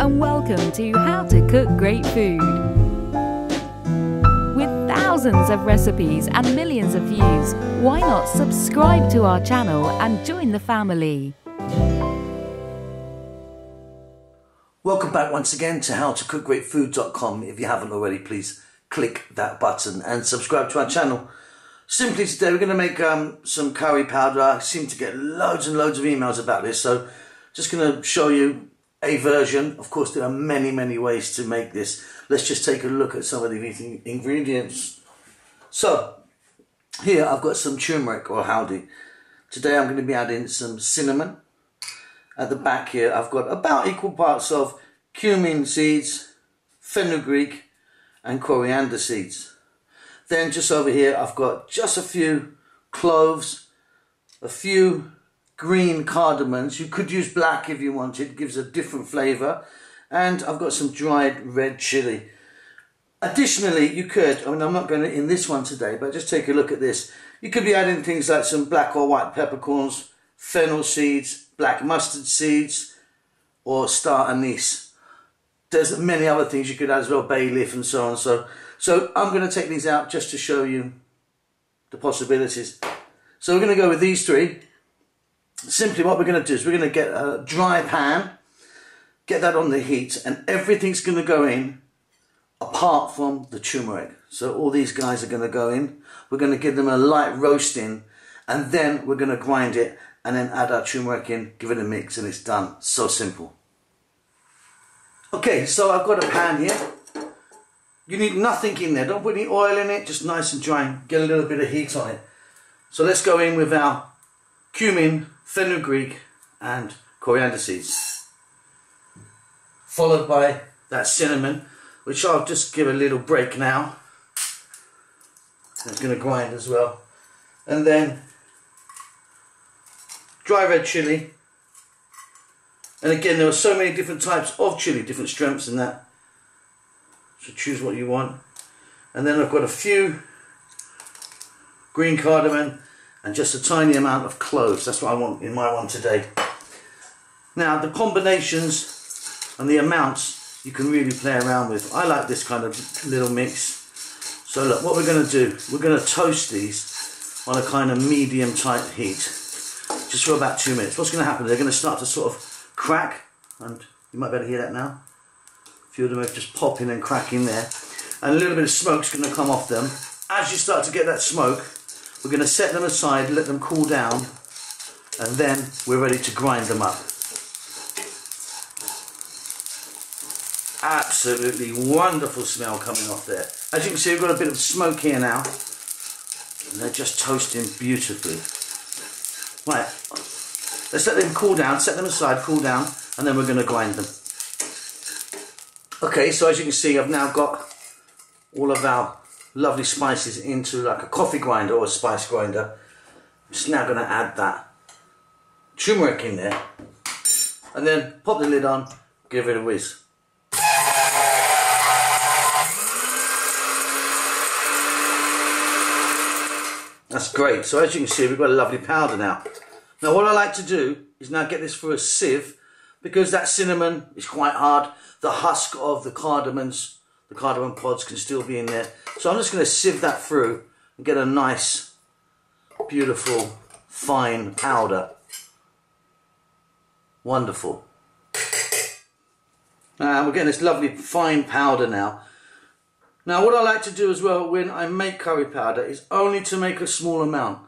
and welcome to How to Cook Great Food. With thousands of recipes and millions of views, why not subscribe to our channel and join the family? Welcome back once again to howtocookgreatfood.com. If you haven't already, please click that button and subscribe to our channel. Simply today we're going to make some curry powder. I seem to get loads and loads of emails about this, so just going to show you a version. Of course, there are many ways to make this. Let's just take a look at some of the ingredients. So here I've got some turmeric or haldi. Today I'm going to be adding some cinnamon. At the back here I've got about equal parts of cumin seeds, fenugreek and coriander seeds. Then just over here I've got just a few cloves, a few green cardamoms. You could use black if you wanted, it gives a different flavour. And I've got some dried red chilli. Additionally, you could, I'm not going to in this one today, but just take a look at this. You could be adding things like some black or white peppercorns, fennel seeds, black mustard seeds, or star anise. There's many other things you could add as well, bay leaf and so on. So I'm going to take these out just to show you the possibilities. So we're going to go with these three. Simply what we're going to do is we're going to get a dry pan, get that on the heat, and everything's going to go in apart from the turmeric. So all these guys are going to go in. We're going to give them a light roasting, and then we're going to grind it and then add our turmeric in, give it a mix, and it's done. So simple. Okay, so I've got a pan here. You need nothing in there. Don't put any oil in it, just nice and dry. Get a little bit of heat on it. So let's go in with our cumin, fenugreek and coriander seeds. Followed by that cinnamon, which I'll just give a little break now. It's going to grind as well. And then dry red chilli. And again, there are so many different types of chilli, different strengths and that. So choose what you want. And then I've got a few green cardamom and just a tiny amount of cloves. That's what I want in my one today. Now the combinations and the amounts you can really play around with. I like this kind of little mix. So look, what we're going to do, we're going to toast these on a kind of medium type heat. Just for about 2 minutes. What's going to happen? They're going to start to sort of crack, and you might be able to hear that now. A few of them are just popping and cracking there, and a little bit of smoke's going to come off them. As you start to get that smoke, we're going to set them aside, let them cool down, and then we're ready to grind them up. Absolutely wonderful smell coming off there. As you can see, we've got a bit of smoke here now, and they're just toasting beautifully. Right, let's let them cool down, set them aside, cool down, and then we're going to grind them. Okay, so as you can see, I've now got all of our lovely spices into like a coffee grinder or a spice grinder. I'm just now going to add that turmeric in there, and then pop the lid on, give it a whiz. That's great. So as you can see, we've got a lovely powder now. Now what I like to do is now get this through a sieve, because that cinnamon is quite hard. The husk of the cardamom pods can still be in there. So I'm just going to sieve that through and get a nice, beautiful, fine powder. Wonderful. Now we're getting this lovely fine powder now. Now what I like to do as well when I make curry powder is only to make a small amount.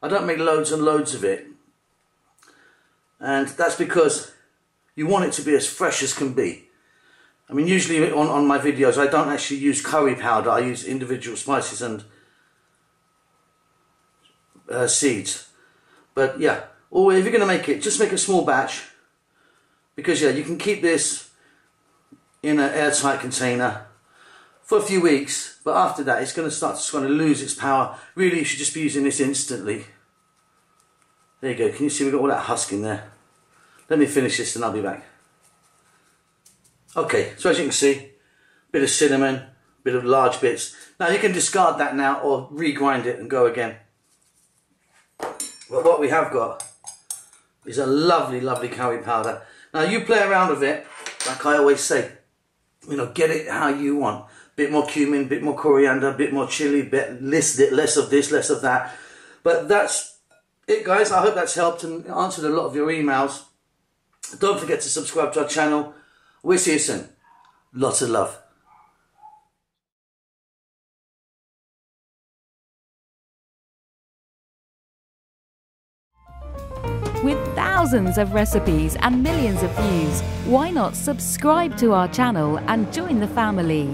I don't make loads and loads of it. And that's because you want it to be as fresh as can be. I mean, usually on my videos I don't actually use curry powder, I use individual spices and seeds. But yeah, or if you're going to make it, just make a small batch. Because yeah, you can keep this in an airtight container for a few weeks, but after that it's going to start to kind of lose its power. Really, you should just be using this instantly. There you go, can you see we've got all that husk in there? Let me finish this and I'll be back. Okay, so as you can see, a bit of cinnamon, a bit of large bits. Now you can discard that now or regrind it and go again. But what we have got is a lovely, lovely curry powder. Now you play around with it, like I always say, you know, get it how you want. Bit more cumin, bit more coriander, bit more chili, bit less of this, less of that. But that's it, guys. I hope that's helped and answered a lot of your emails. Don't forget to subscribe to our channel. We'll see you soon. Lots of love. With thousands of recipes and millions of views, why not subscribe to our channel and join the family?